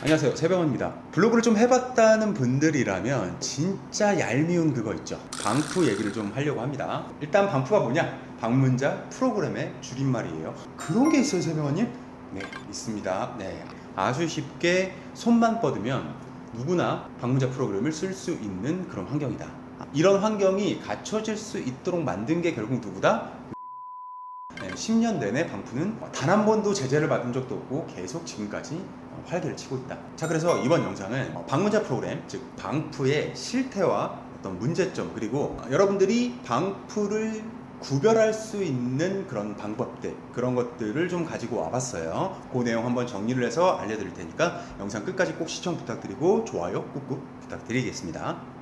안녕하세요, 세병원입니다. 블로그를 좀 해봤다는 분들이라면 진짜 얄미운 그거 있죠. 방프 얘기를 좀 하려고 합니다. 일단 방프가 뭐냐? 방문자 프로그램의 줄임말이에요. 그런 게 있어요, 세병원님? 네, 있습니다. 네, 아주 쉽게 손만 뻗으면 누구나 방문자 프로그램을 쓸 수 있는 그런 환경이다. 이런 환경이 갖춰질 수 있도록 만든 게 결국 누구다? 10년 내내 방프는 단 한 번도 제재를 받은 적도 없고 계속 지금까지 활개를 치고 있다. 자, 그래서 이번 영상은 방문자 프로그램, 즉 방프의 실태와 어떤 문제점, 그리고 여러분들이 방프를 구별할 수 있는 그런 방법들, 그런 것들을 좀 가지고 와봤어요. 그 내용 한번 정리를 해서 알려드릴 테니까 영상 끝까지 꼭 시청 부탁드리고 좋아요 꾹꾹 부탁드리겠습니다.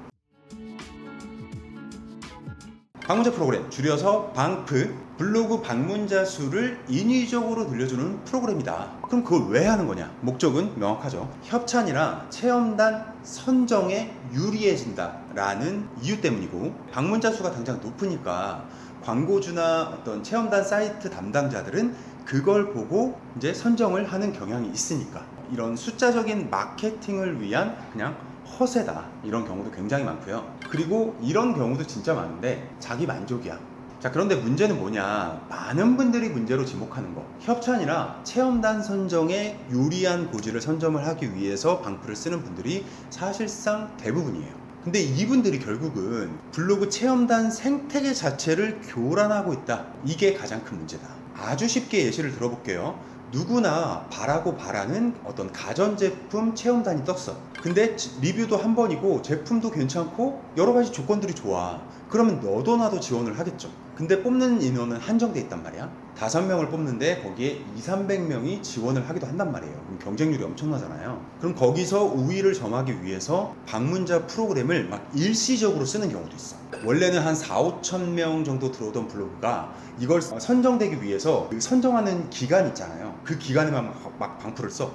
방문자 프로그램, 줄여서 방프, 블로그 방문자 수를 인위적으로 늘려주는 프로그램이다. 그럼 그걸 왜 하는 거냐? 목적은 명확하죠. 협찬이나 체험단 선정에 유리해진다 라는 이유 때문이고, 방문자 수가 당장 높으니까 광고주나 어떤 체험단 사이트 담당자들은 그걸 보고 이제 선정을 하는 경향이 있으니까, 이런 숫자적인 마케팅을 위한 그냥 허세다, 이런 경우도 굉장히 많고요. 그리고 이런 경우도 진짜 많은데 자기 만족이야. 자, 그런데 문제는 뭐냐? 많은 분들이 문제로 지목하는 거, 협찬이나 체험단 선정에 유리한 고지를 선점을 하기 위해서 방프를 쓰는 분들이 사실상 대부분이에요. 근데 이분들이 결국은 블로그 체험단 생태계 자체를 교란하고 있다. 이게 가장 큰 문제다. 아주 쉽게 예시를 들어볼게요. 누구나 바라고 바라는 어떤 가전제품 체험단이 떴어. 근데 리뷰도 한 번이고 제품도 괜찮고 여러 가지 조건들이 좋아. 그러면 너도 나도 지원을 하겠죠. 근데 뽑는 인원은 한정돼 있단 말이야. 5명을 뽑는데 거기에 200~300명이 지원을 하기도 한단 말이에요. 그럼 경쟁률이 엄청나잖아요. 그럼 거기서 우위를 점하기 위해서 방문자 프로그램을 막 일시적으로 쓰는 경우도 있어. 원래는 한 4~5천 명 정도 들어오던 블로그가 이걸 선정되기 위해서 그 선정하는 기간 있잖아요. 그 기간에만 막 방프를 써.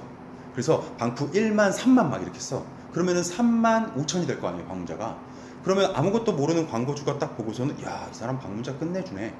그래서 방프 1만, 3만 막 이렇게 써. 그러면은 35,000이 될 거 아니에요, 방문자가. 그러면 아무것도 모르는 광고주가 딱 보고서는 야, 이 사람 방문자 끝내주네.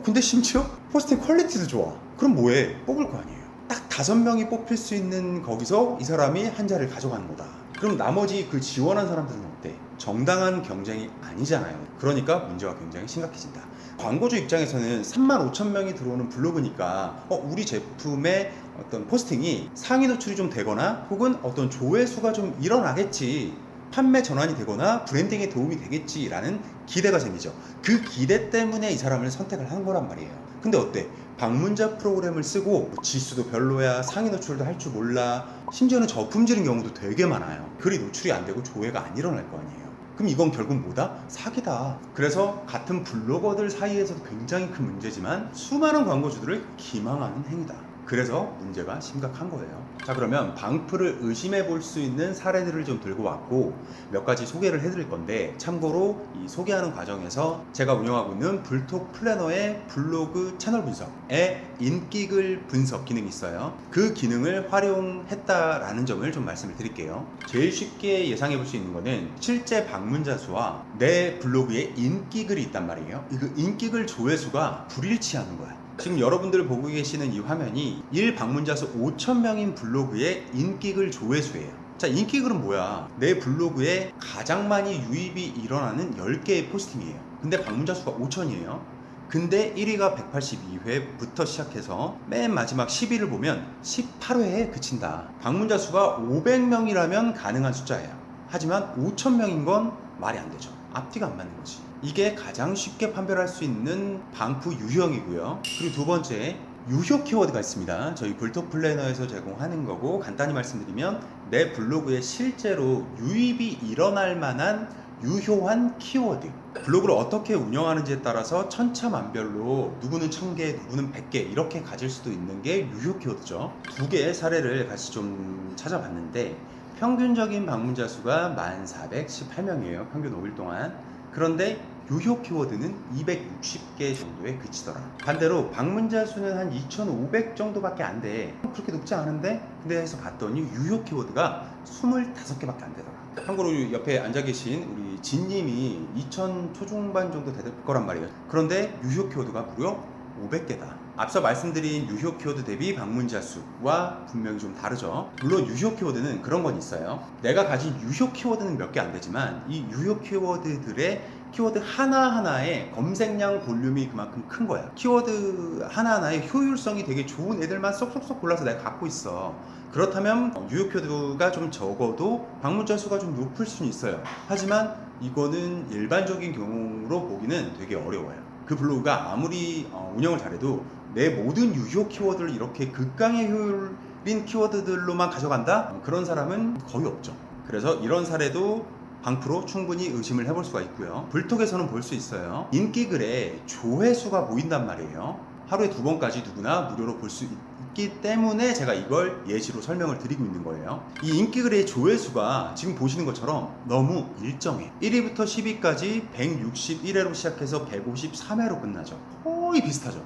근데 심지어 포스팅 퀄리티도 좋아. 그럼 뭐해? 뽑을 거 아니에요. 딱 5명이 뽑힐 수 있는 거기서 이 사람이 한 자리를 가져가는 거다. 그럼 나머지 그 지원한 사람들은 어때? 정당한 경쟁이 아니잖아요. 그러니까 문제가 굉장히 심각해진다. 광고주 입장에서는 35,000명이 들어오는 블로그니까 우리 제품의 어떤 포스팅이 상위 노출이 좀 되거나 혹은 어떤 조회수가 좀 일어나겠지, 판매 전환이 되거나 브랜딩에 도움이 되겠지라는 기대가 생기죠. 그 기대 때문에 이 사람을 선택을 한 거란 말이에요. 근데 어때? 방문자 프로그램을 쓰고 지수도 별로야, 상위 노출도 할 줄 몰라, 심지어는 저품질인 경우도 되게 많아요. 글이 노출이 안 되고 조회가 안 일어날 거 아니에요. 그럼 이건 결국 뭐다? 사기다. 그래서 같은 블로거들 사이에서도 굉장히 큰 문제지만 수많은 광고주들을 기망하는 행위다. 그래서 문제가 심각한 거예요. 자, 그러면 방프를 의심해 볼 수 있는 사례들을 좀 들고 왔고 몇 가지 소개를 해드릴 건데, 참고로 이 소개하는 과정에서 제가 운영하고 있는 불톡 플래너의 블로그 채널 분석에 인기글 분석 기능이 있어요. 그 기능을 활용했다라는 점을 좀 말씀을 드릴게요. 제일 쉽게 예상해 볼 수 있는 거는 실제 방문자 수와 내 블로그에 인기글이 있단 말이에요. 그 인기글 조회수가 불일치하는 거야. 지금 여러분들 보고 계시는 이 화면이 1방문자 수 5,000명인 블로그의 인기글 조회수예요. 자, 인기글은 뭐야? 내 블로그에 가장 많이 유입이 일어나는 10개의 포스팅이에요. 근데 방문자 수가 5,000이에요. 근데 1위가 182회부터 시작해서 맨 마지막 10위를 보면 18회에 그친다. 방문자 수가 500명이라면 가능한 숫자예요. 하지만 5,000명인 건 말이 안 되죠. 앞뒤가 안 맞는 거지. 이게 가장 쉽게 판별할 수 있는 방프 유형이고요. 그리고 두 번째, 유효 키워드가 있습니다. 저희 불톡 플래너에서 제공하는 거고, 간단히 말씀드리면 내 블로그에 실제로 유입이 일어날 만한 유효한 키워드. 블로그를 어떻게 운영하는지에 따라서 천차만별로 누구는 1000개, 누구는 100개 이렇게 가질 수도 있는 게 유효 키워드죠. 2개의 사례를 같이 좀 찾아봤는데, 평균적인 방문자 수가 1418명이에요. 평균 5일 동안. 그런데 유효 키워드는 260개 정도에 그치더라. 반대로 방문자 수는 한 2,500 정도밖에 안 돼. 그렇게 높지 않은데? 근데 해서 봤더니 유효 키워드가 25개밖에 안 되더라. 참고로 옆에 앉아 계신 우리 진님이 2,000 초중반 정도 될 거란 말이에요. 그런데 유효 키워드가 무려 500개다. 앞서 말씀드린 유효 키워드 대비 방문자 수와 분명히 좀 다르죠. 물론 유효 키워드는 그런 건 있어요. 내가 가진 유효 키워드는 몇 개 안 되지만 이 유효 키워드들의 키워드 하나하나의 검색량 볼륨이 그만큼 큰 거야. 키워드 하나하나의 효율성이 되게 좋은 애들만 쏙쏙쏙 골라서 내가 갖고 있어. 그렇다면 유효 키워드가 좀 적어도 방문자 수가 좀 높을 수는 있어요. 하지만 이거는 일반적인 경우로 보기는 되게 어려워요. 그 블로그가 아무리 운영을 잘해도 내 모든 유효 키워드를 이렇게 극강의 효율인 키워드들로만 가져간다? 그런 사람은 거의 없죠. 그래서 이런 사례도 방프로 충분히 의심을 해볼 수가 있고요. 불톡에서는 볼 수 있어요. 인기글에 조회수가 보인단 말이에요. 하루에 2번까지 누구나 무료로 볼 수 있기 때문에 제가 이걸 예시로 설명을 드리고 있는 거예요. 이 인기글의 조회수가 지금 보시는 것처럼 너무 일정해. 1위부터 10위까지 161회로 시작해서 153회로 끝나죠. 거의 비슷하죠.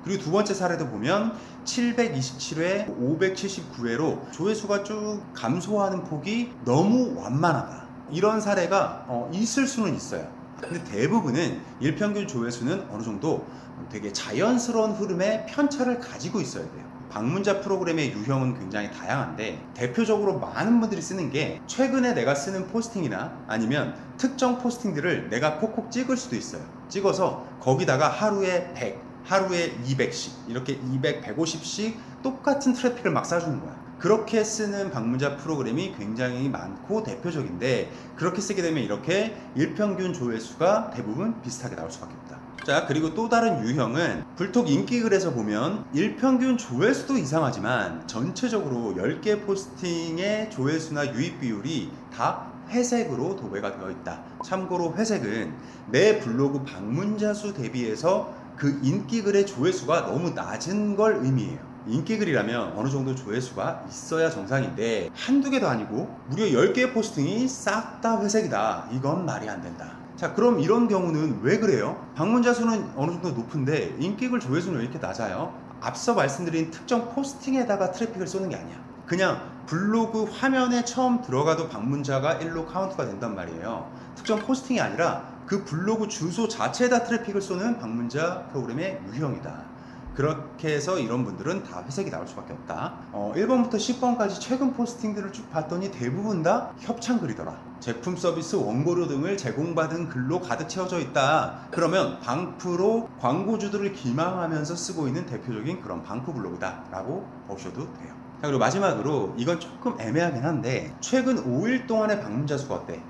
그리고 두 번째 사례도 보면 727회, 579회로 조회수가 쭉 감소하는 폭이 너무 완만하다. 이런 사례가 있을 수는 있어요. 근데 대부분은 일평균 조회수는 어느 정도 되게 자연스러운 흐름의 편차를 가지고 있어야 돼요. 방문자 프로그램의 유형은 굉장히 다양한데 대표적으로 많은 분들이 쓰는 게 최근에 내가 쓰는 포스팅이나 아니면 특정 포스팅들을 내가 콕콕 찍을 수도 있어요. 찍어서 거기다가 하루에 100, 하루에 200씩 이렇게 200, 150씩 똑같은 트래픽을 막 쏴주는 거야. 그렇게 쓰는 방문자 프로그램이 굉장히 많고 대표적인데 그렇게 쓰게 되면 이렇게 일평균 조회수가 대부분 비슷하게 나올 수밖에 없다. 자, 그리고 또 다른 유형은 불톡 인기글에서 보면 일평균 조회수도 이상하지만 전체적으로 10개 포스팅의 조회수나 유입 비율이 다 회색으로 도배가 되어 있다. 참고로 회색은 내 블로그 방문자 수 대비해서 그 인기글의 조회수가 너무 낮은 걸 의미해요. 인기글이라면 어느 정도 조회수가 있어야 정상인데 한두 개도 아니고 무려 10개의 포스팅이 싹 다 회색이다. 이건 말이 안 된다. 자, 그럼 이런 경우는 왜 그래요? 방문자 수는 어느 정도 높은데 인기글 조회수는 왜 이렇게 낮아요? 앞서 말씀드린 특정 포스팅에다가 트래픽을 쏘는 게 아니야. 그냥 블로그 화면에 처음 들어가도 방문자가 1로 카운트가 된단 말이에요. 특정 포스팅이 아니라 그 블로그 주소 자체에다 트래픽을 쏘는 방문자 프로그램의 유형이다. 그렇게 해서 이런 분들은 다 회색이 나올 수밖에 없다. 1번부터 10번까지 최근 포스팅들을 쭉 봤더니 대부분 다 협찬글이더라. 제품 서비스 원고료 등을 제공받은 글로 가득 채워져 있다. 그러면 방프로 광고주들을 기망하면서 쓰고 있는 대표적인 그런 방프 블로그다 라고 보셔도 돼요. 자, 그리고 마지막으로 이건 조금 애매하긴 한데 최근 5일 동안의 방문자 수가 어때?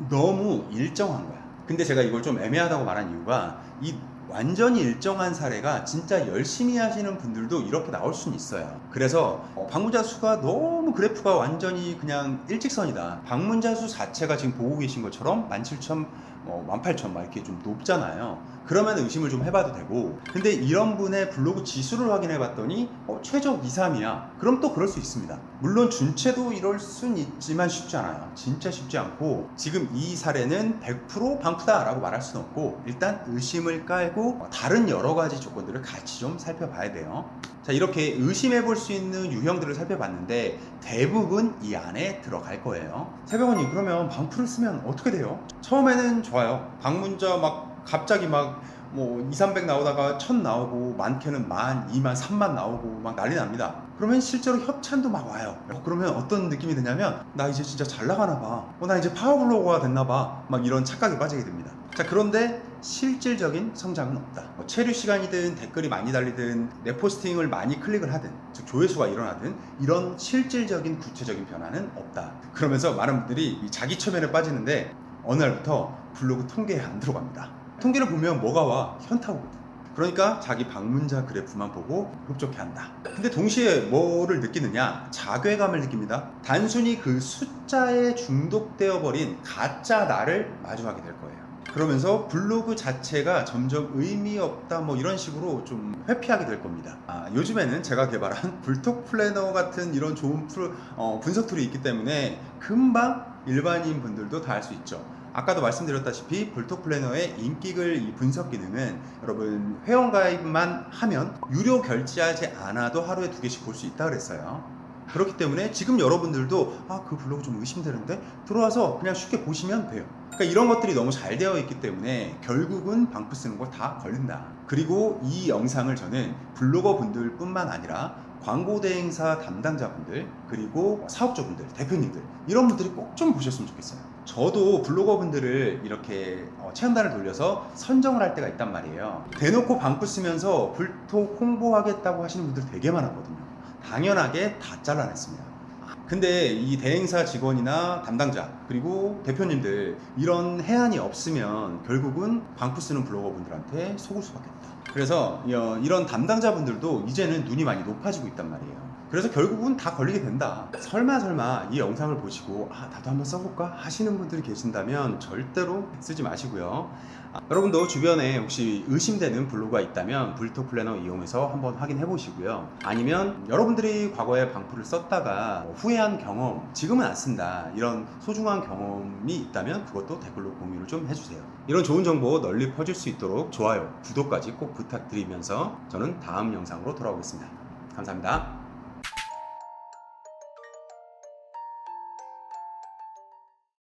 너무 일정한 거야. 근데 제가 이걸 좀 애매하다고 말한 이유가 이 완전히 일정한 사례가 진짜 열심히 하시는 분들도 이렇게 나올 수는 있어요. 그래서 방문자 수가 너무 그래프가 완전히 그냥 일직선이다. 방문자 수 자체가 지금 보고 계신 것처럼 17,000, 18,000 막 이렇게 좀 높잖아요. 그러면 의심을 좀 해봐도 되고, 근데 이런 분의 블로그 지수를 확인해 봤더니 최적 2, 3이야. 그럼 또 그럴 수 있습니다. 물론 준체도 이럴 순 있지만 쉽지 않아요. 진짜 쉽지 않고 지금 이 사례는 100% 방프다 라고 말할 수는 없고 일단 의심을 깔고 다른 여러 가지 조건들을 같이 좀 살펴봐야 돼요. 자, 이렇게 의심해 볼 수 있는 유형들을 살펴봤는데 대부분 이 안에 들어갈 거예요. 새벽언니, 그러면 방프를 쓰면 어떻게 돼요? 처음에는 좋아요. 방문자 막 갑자기 막 2, 300 나오다가 1000 나오고 많게는 10,000, 20,000, 30,000 나오고 막 난리 납니다. 그러면 실제로 협찬도 막 와요. 그러면 어떤 느낌이 드냐면 나 이제 진짜 잘 나가나 봐. 나 이제 파워블로거가 됐나 봐. 막 이런 착각에 빠지게 됩니다. 자, 그런데 실질적인 성장은 없다. 체류 시간이든 댓글이 많이 달리든 내 포스팅을 많이 클릭을 하든 즉 조회수가 일어나든 이런 실질적인 구체적인 변화는 없다. 그러면서 많은 분들이 이 자기 최면에 빠지는데 어느 날부터 블로그 통계에 안 들어갑니다. 통계를 보면 뭐가 와? 현타 오거든. 그러니까 자기 방문자 그래프만 보고 흡족해한다. 근데 동시에 뭐를 느끼느냐? 자괴감을 느낍니다. 단순히 그 숫자에 중독되어 버린 가짜 나를 마주하게 될 거예요. 그러면서 블로그 자체가 점점 의미 없다 이런 식으로 좀 회피하게 될 겁니다. 요즘에는 제가 개발한 불톡 플래너 같은 이런 좋은 분석 툴이 있기 때문에 금방 일반인 분들도 다 할 수 있죠. 아까도 말씀드렸다시피 불톡 플래너의 인기글 이 분석 기능은 여러분 회원 가입만 하면 유료 결제하지 않아도 하루에 2개씩 볼 수 있다 그랬어요. 그렇기 때문에 지금 여러분들도 그 블로그 좀 의심되는데 들어와서 그냥 쉽게 보시면 돼요. 그러니까 이런 것들이 너무 잘 되어 있기 때문에 결국은 방프 쓰는 거 다 걸린다. 그리고 이 영상을 저는 블로거 분들 뿐만 아니라 광고 대행사 담당자분들, 그리고 사업주분들, 대표님들, 이런 분들이 꼭 좀 보셨으면 좋겠어요. 저도 블로거 분들을 이렇게 체험단을 돌려서 선정을 할 때가 있단 말이에요. 대놓고 방프 쓰면서 불톡 홍보하겠다고 하시는 분들 되게 많았거든요. 당연하게 다 잘라냈습니다. 근데 이 대행사 직원이나 담당자, 그리고 대표님들, 이런 해안이 없으면 결국은 방프 쓰는 블로거 분들한테 속을 수밖에 없다. 그래서 이런 담당자분들도 이제는 눈이 많이 높아지고 있단 말이에요. 그래서 결국은 다 걸리게 된다. 설마 이 영상을 보시고 나도 한번 써볼까 하시는 분들이 계신다면 절대로 쓰지 마시고요. 여러분도 주변에 혹시 의심되는 블로그가 있다면 불톡 플래너 이용해서 한번 확인해 보시고요. 아니면 여러분들이 과거에 방프를 썼다가 후회한 경험, 지금은 안 쓴다, 이런 소중한 경험이 있다면 그것도 댓글로 공유를 좀 해주세요. 이런 좋은 정보 널리 퍼질 수 있도록 좋아요, 구독까지 꼭 부탁드리면서 저는 다음 영상으로 돌아오겠습니다. 감사합니다.